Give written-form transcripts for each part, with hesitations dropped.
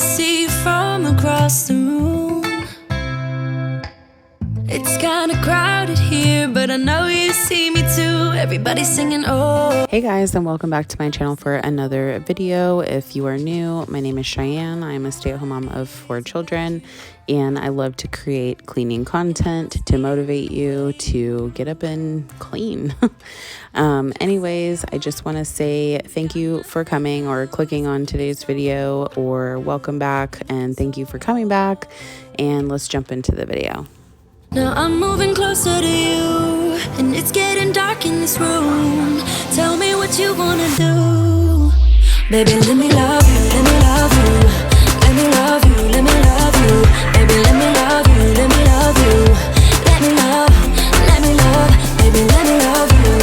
see from across the room. It's kinda crowded here, but I know you see me too. Everybody's singing, oh. Hey guys, and welcome back to my channel for another video. If you are new, my name is Cheyenne. I'm a stay-at-home mom of 4 children, and I love to create cleaning content to motivate you to get up and clean. Anyways, I just want to say thank you for coming or clicking on today's video, or welcome back and thank you for coming back, and let's jump into the video. Now I'm moving closer to you, and it's getting dark in this room. Tell me what you wanna do. Baby, let me love you, let me love you. Let me love you, let me love you. Baby, let me love you, let me love you. Let me love, baby, let me love you.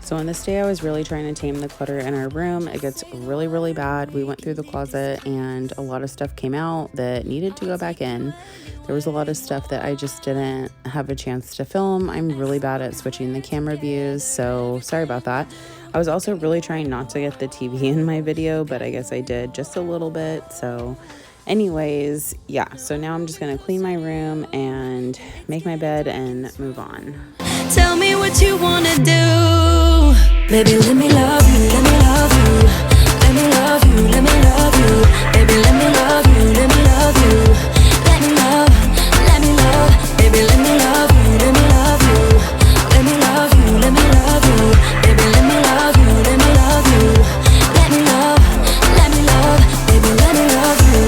So on this day, I was really trying to tame the clutter in our room. It gets really, really bad. We went through the closet and a lot of stuff came out that needed to go back in. There was a lot of stuff that I just didn't have a chance to film. I'm really bad at switching the camera views, so sorry about that. I was also really trying not to get the TV in my video, but I guess I did just a little bit. So anyways, yeah, so now I'm just gonna clean my room and make my bed and move on. Tell me what you wanna do. Baby, let me love you, let me love you. Let me love you, let me love you. Baby, let me love you, let me love you. Let me love, baby, let me love you, let me love you. Let me love you, let me love you. Baby, let me love you, let me love you. Let me love, baby, let me love you.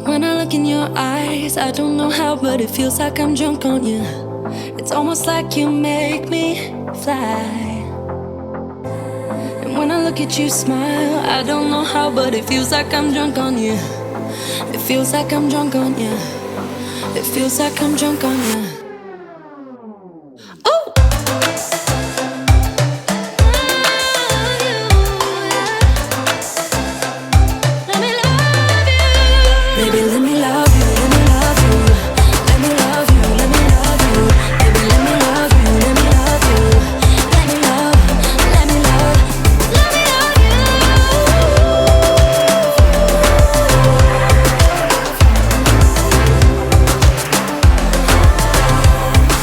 When I look in your eyes, I don't know how, but it feels like I'm drunk on you. It's almost like you make me fly. And when I look at you smile, I don't know how, but it feels like I'm drunk on you. It feels like I'm drunk on you. It feels like I'm drunk on you. Oh! Baby, let me love you, let me love you. Let me love you, let me love you. Baby, let me love you, let me love you. Let me love, let me love, let me love you.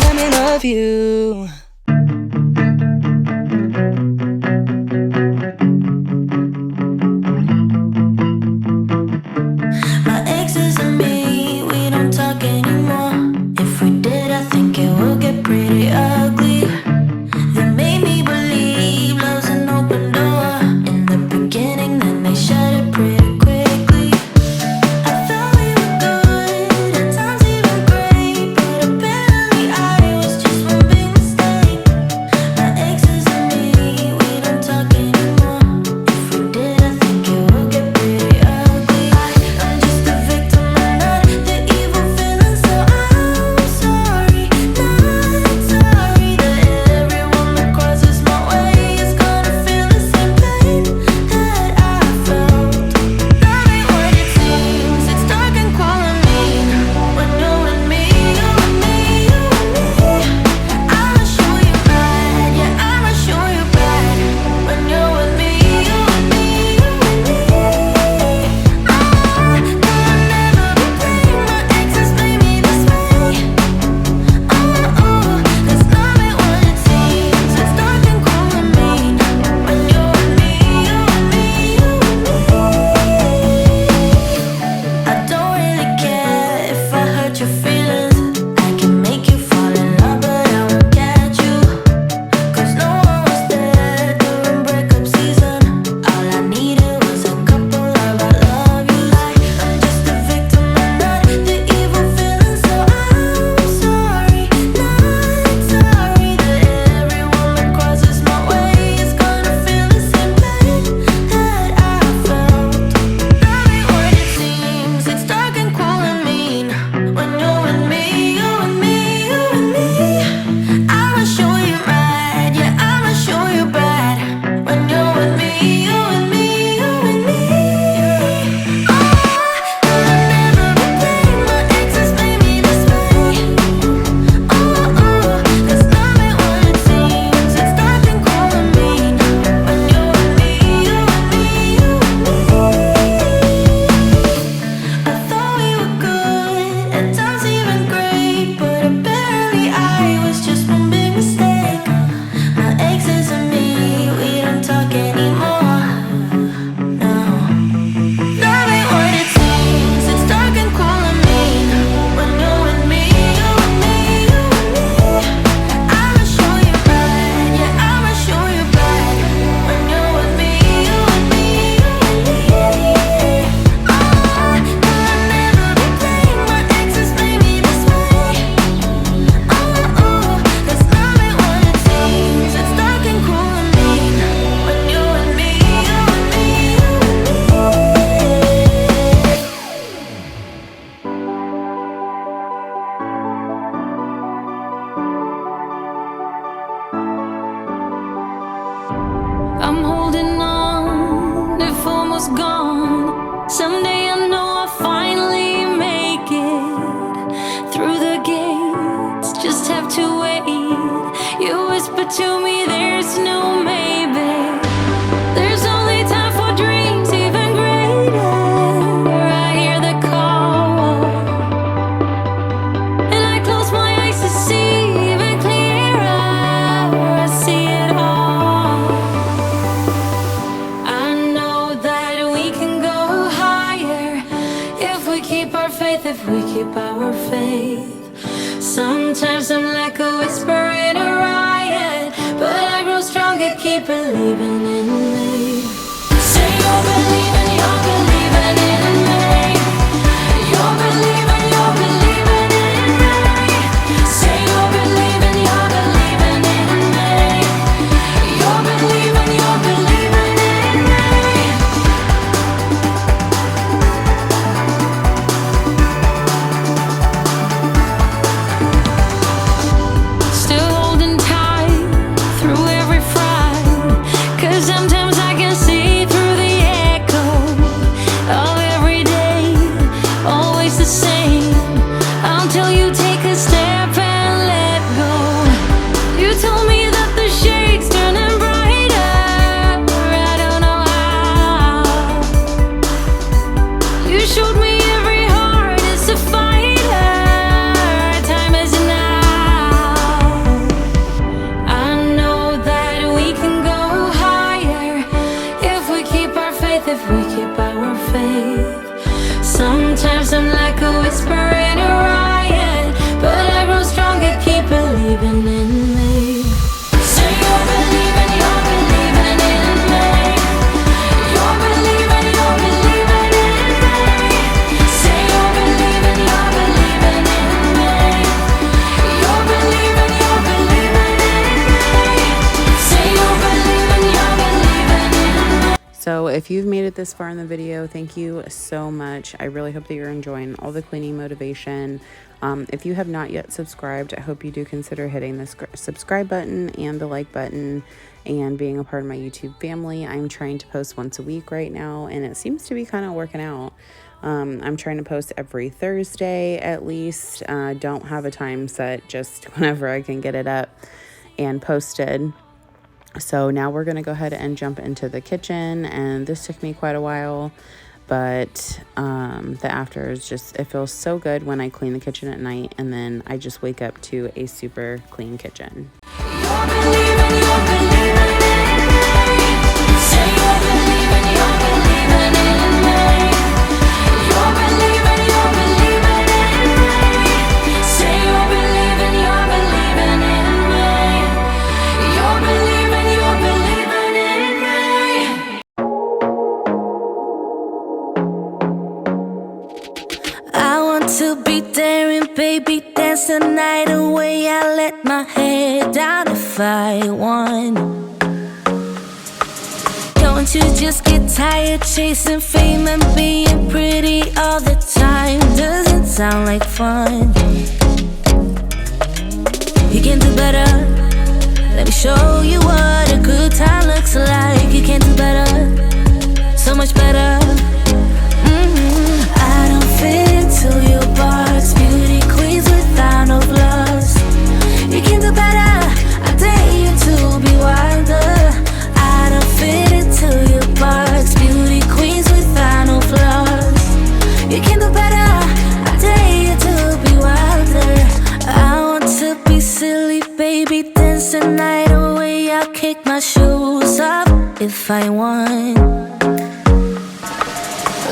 Let me love you. My exes and me, we don't talk anymore. If we did, I think it would get pretty ugly. They made me believe love's an open door in the beginning, then they shut it pretty quickly. I thought we were good, at times even great, but apparently I was just one big mistake. almost gone. Someday I know I'll finally make it through the gates. Just have to wait. You whisper to me there's no maybe. There's only time for dreams even greater. I hear the call, and I close my eyes to see even clearer. I see it all. I know that we can go higher if we keep our faith, if we keep our faith. Sometimes I'm like a whisper in a riot, but I grow stronger, keep believing in me. Say you're believing in me. You're believing in me. Say you're believing in me. You're believing in me. Still holding tight through every fight, 'cause sometimes I can see through the echo of every day, always the same, until you take a step and let go. You told me that the shade's turning brighter, I don't know how. You showed me every heart is a fighter, time is now. I know that we can go higher if we keep our faith, if we keep our faith. Sometimes I'm like a whisper in a riot, but I grow stronger, keep believing in me. Say you're believing in me. You're believing in me. Say you're believing in me. You're believing in me. Say you're believing in me. So if you've made it this far in the video, thank you so much. I really hope that you're enjoying all the cleaning motivation. If you have not yet subscribed, I hope you do consider hitting the subscribe button and the like button and being a part of my YouTube family. I'm trying to post once a week right now, and it seems to be kind of working out. I'm trying to post every Thursday at least. Don't have a time set, just whenever I can get it up and posted. So now we're going to go ahead and jump into the kitchen, and this took me quite a while, but the after is just, it feels so good when I clean the kitchen at night, and then I just wake up to a super clean kitchen. You're believing in me. Say you're believing in me. You're believing in me. Say you're believing in me. You're believing in me. I want to be there and baby dance the night away. I let my head down if I want. Don't you just get tired chasing fame and being pretty all the time? Doesn't sound like fun. You can do better. Let me show you what a good time looks like. You can do better, so much better. I don't fit into your box. Beauty queens without no flaws. You can do better. I dare you to be wilder. I don't fit into your box. Beauty queens without no flaws. You can do better. I dare you to be wilder. I want to be silly, baby, dance the night away. I'll kick my shoes off if I want.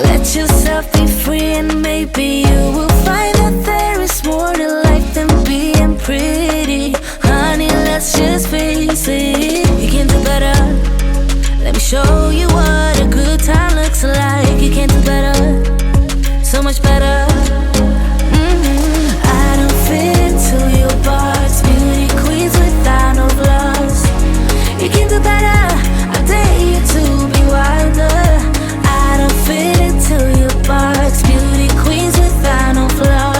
Let yourself be free, and maybe you will find that there is more to life than being pretty. Honey, let's just face it. You can do better. Let me show you what a good time looks like. You can do better, so much better. I don't fit into your box. Beauty queens without no flaws. You can do better. I dare you to be wilder. I don't fit into your box. Beauty queens without no flaws.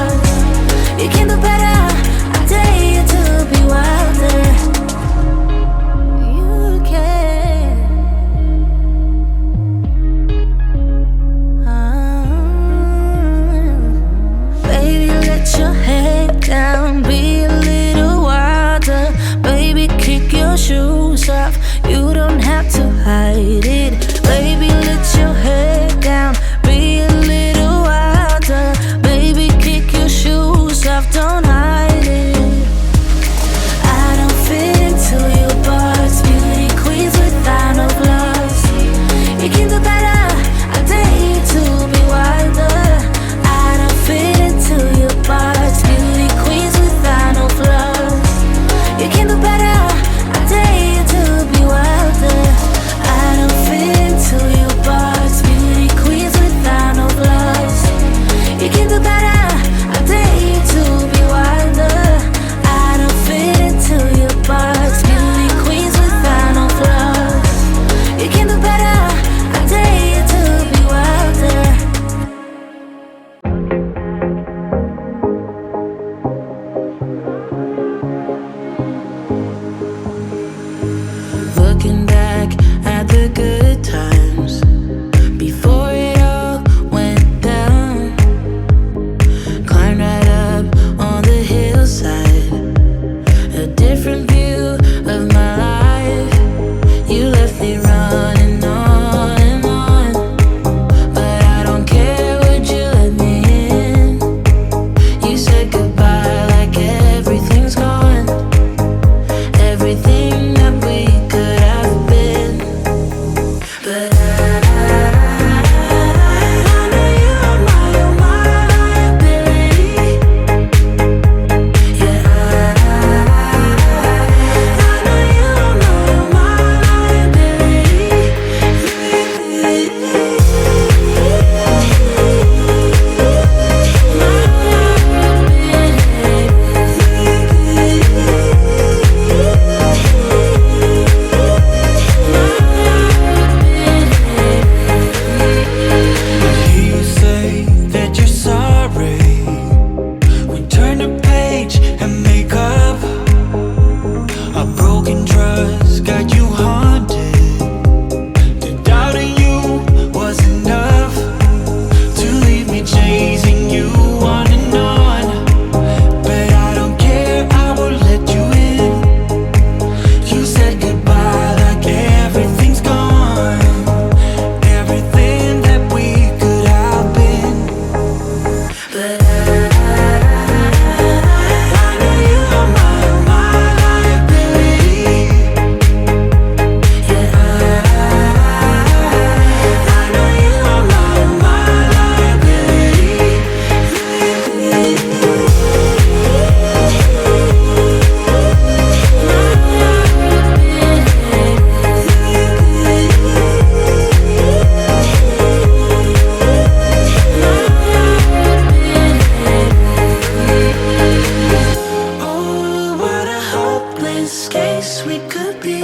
hopeless case we could be.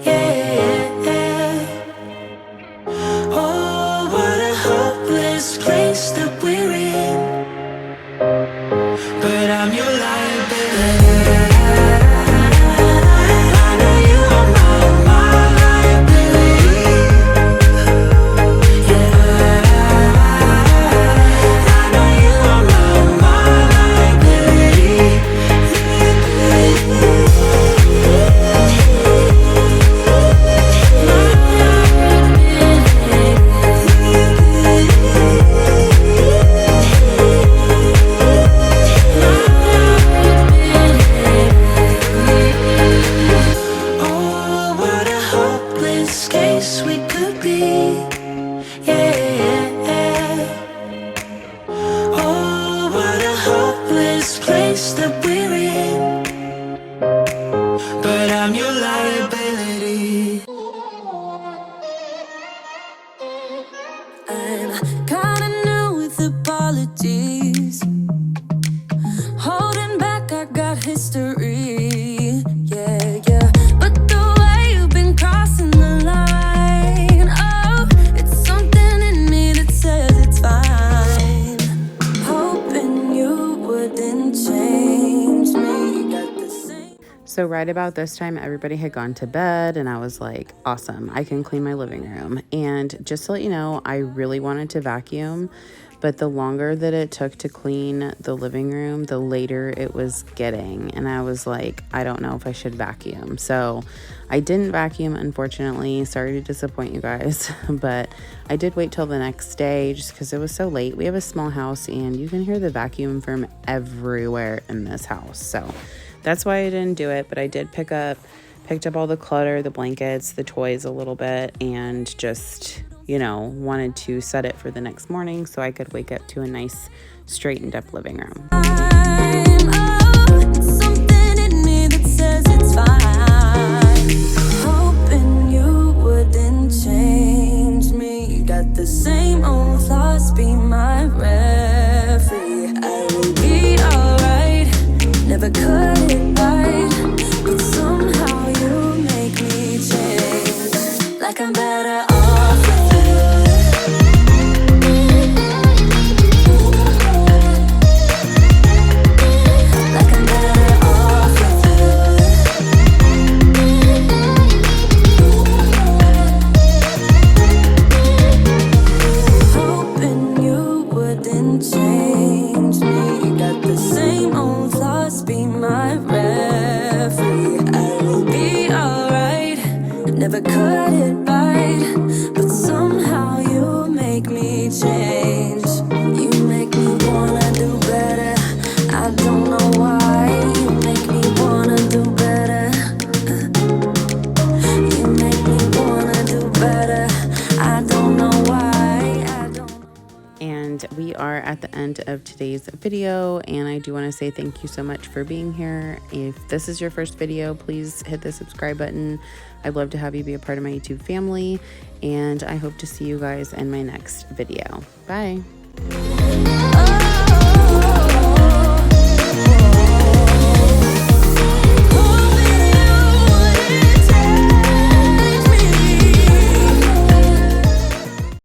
Yeah. Oh, what a hopeless place that we're in. But I'm your liability. I know you are my liability. Yeah, I know you are my liability. Oh, what a hopeless case we could be. Yeah. Oh, what a hopeless place that we're in. But I'm your liability. I'm kinda new with apologies. Holding back, I got history. Yeah. But the way you've been crossing the line, oh, it's something in me that says it's fine. Hoping you wouldn't change me. Got the same. So right about this time, everybody had gone to bed, and I was like, awesome, I can clean my living room. And just to let you know, I really wanted to vacuum, but the longer that it took to clean the living room, the later it was getting. And I was like, I don't know if I should vacuum. So I didn't vacuum, unfortunately. Sorry to disappoint you guys, but I did wait till the next day just because it was so late. We have a small house, and you can hear the vacuum from everywhere in this house. So that's why I didn't do it, but I did picked up all the clutter, the blankets, the toys a little bit, and just, wanted to set it for the next morning so I could wake up to a nice straightened up living room. It's something in me that says it's fine. Hoping you wouldn't change me. You got the same old flaws, be my referee. I will be alright. Never cut it right, but somehow you make me change. Like I'm better off with you. Like I'm better off with you. Hoping you wouldn't change me. You got the same old flaws, be my referee. I will be alright. Never cut it right, but somehow you make me change. You make me wanna do better. I don't know why. You make me wanna do better. You make me wanna do better. I don't know why. I don't. And we are at the end of today's video, and I do want to say thank you so much for being here. If this is your first video, please hit the subscribe button. I'd love to have you be a part of my YouTube family, and I hope to see you guys in my next video. Bye.